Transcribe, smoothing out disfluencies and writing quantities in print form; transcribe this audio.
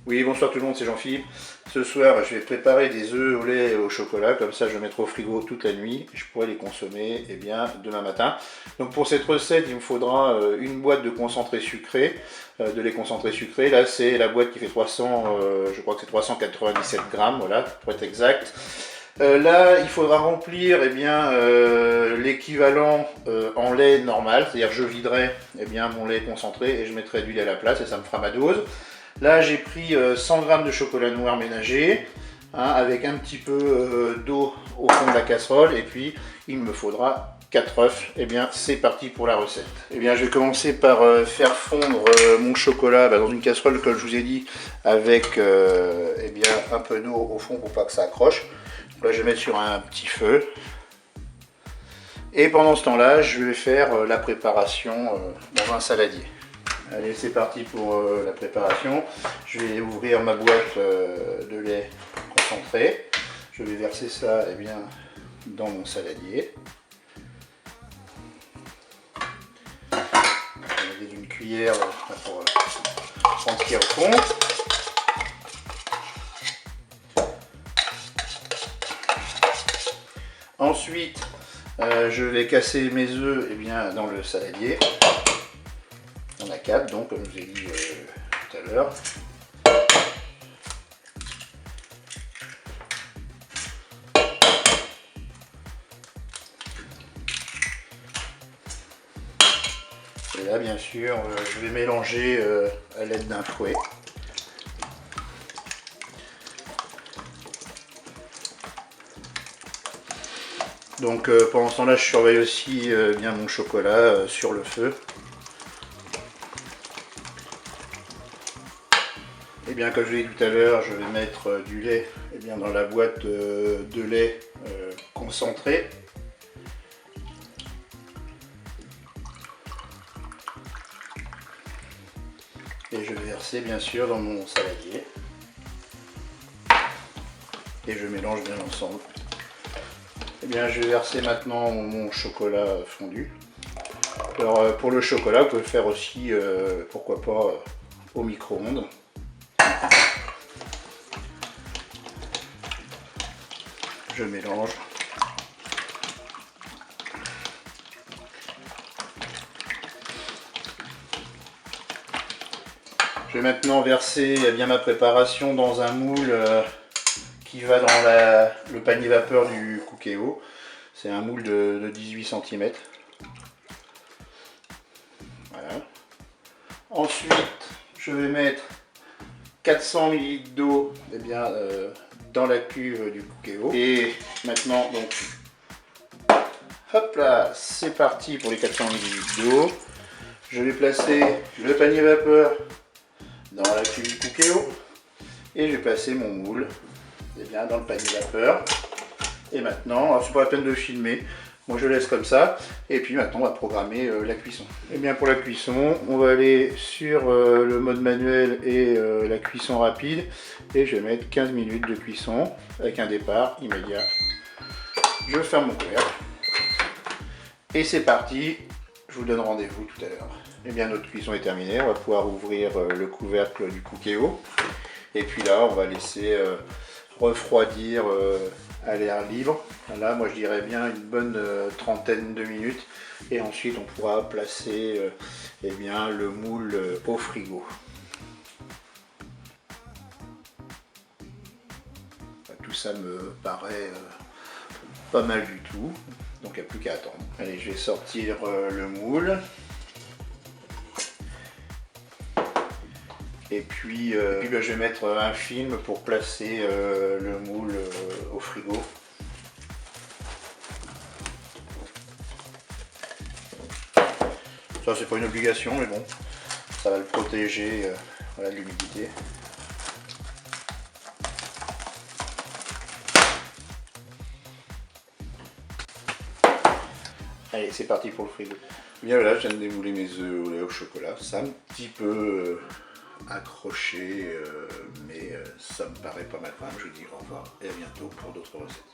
Oui, bonsoir tout le monde, c'est Jean-Philippe. Ce soir, je vais préparer des œufs au lait et au chocolat, comme ça je vais mettre au frigo toute la nuit. Je pourrai les consommer demain matin. Donc pour cette recette, il me faudra une boîte de concentré sucré, de lait concentré sucré. Là, c'est la boîte qui fait 300, je crois que c'est 397 grammes, voilà, pour être exact. Là, il faudra remplir l'équivalent en lait normal, c'est-à-dire je viderai mon lait concentré et je mettrai du lait à la place et ça me fera ma dose. Là, j'ai pris 100 g de chocolat noir ménagé, avec un petit peu d'eau au fond de la casserole, et puis il me faudra 4 œufs. Et bien, c'est parti pour la recette. Et bien, je vais commencer par faire fondre mon chocolat dans une casserole, comme je vous ai dit, avec un peu d'eau au fond pour pas que ça accroche. Donc là, je vais mettre sur un petit feu. Et pendant ce temps-là, je vais faire la préparation dans un saladier. Allez, c'est parti pour la préparation. Je vais ouvrir ma boîte de lait concentré. Je vais verser ça dans mon saladier. Je vais mettre une cuillère pour prendre ce qu'il y a au fond. Ensuite, je vais casser mes œufs dans le saladier. On a 4, donc comme je vous ai dit tout à l'heure. Et là, bien sûr, je vais mélanger à l'aide d'un fouet. Donc pendant ce temps-là, je surveille aussi bien mon chocolat sur le feu. Et bien, comme je l'ai dit tout à l'heure, je vais mettre du lait dans la boîte de lait concentré. Et je vais verser bien sûr dans mon saladier. Et je mélange bien l'ensemble. Et bien, je vais verser maintenant mon chocolat fondu. Alors pour le chocolat, vous pouvez le faire aussi, pourquoi pas, au micro-ondes. Je mélange. Je vais maintenant verser ma préparation dans un moule qui va dans le panier vapeur du Cookéo. C'est un moule de 18 cm. Voilà. Ensuite, je vais mettre 400 ml d'eau dans la cuve du Cookéo. Et maintenant, donc, hop là, c'est parti pour les 400 ml d'eau. Je vais placer le panier vapeur dans la cuve du Cookéo et je vais placer mon moule dans le panier vapeur. Et maintenant, c'est pas la peine de filmer, moi je laisse comme ça. Et puis maintenant, on va programmer la cuisson. Et bien pour la cuisson, on va aller sur le mode manuel et la cuisson rapide. Et je vais mettre 15 minutes de cuisson avec un départ immédiat. Je ferme mon couvercle. Et c'est parti, je vous donne rendez-vous tout à l'heure. Et bien notre cuisson est terminée, on va pouvoir ouvrir le couvercle du Cookéo. Et puis là, on va laisser refroidir à l'air libre. Là, moi je dirais bien une bonne trentaine de minutes. Et ensuite, on pourra placer le moule au frigo. Tout ça me paraît pas mal du tout. Donc il n'y a plus qu'à attendre. Allez, je vais sortir le moule. Et puis, je vais mettre un film pour placer le moule au frigo. Ça, c'est pas une obligation, mais bon, ça va le protéger de l'humidité. Allez, c'est parti pour le frigo. Bien voilà, je viens de démouler mes œufs au lait au chocolat. C'est un petit peu accroché, mais ça me paraît pas mal quand même. Je vous dis au revoir et à bientôt pour d'autres recettes.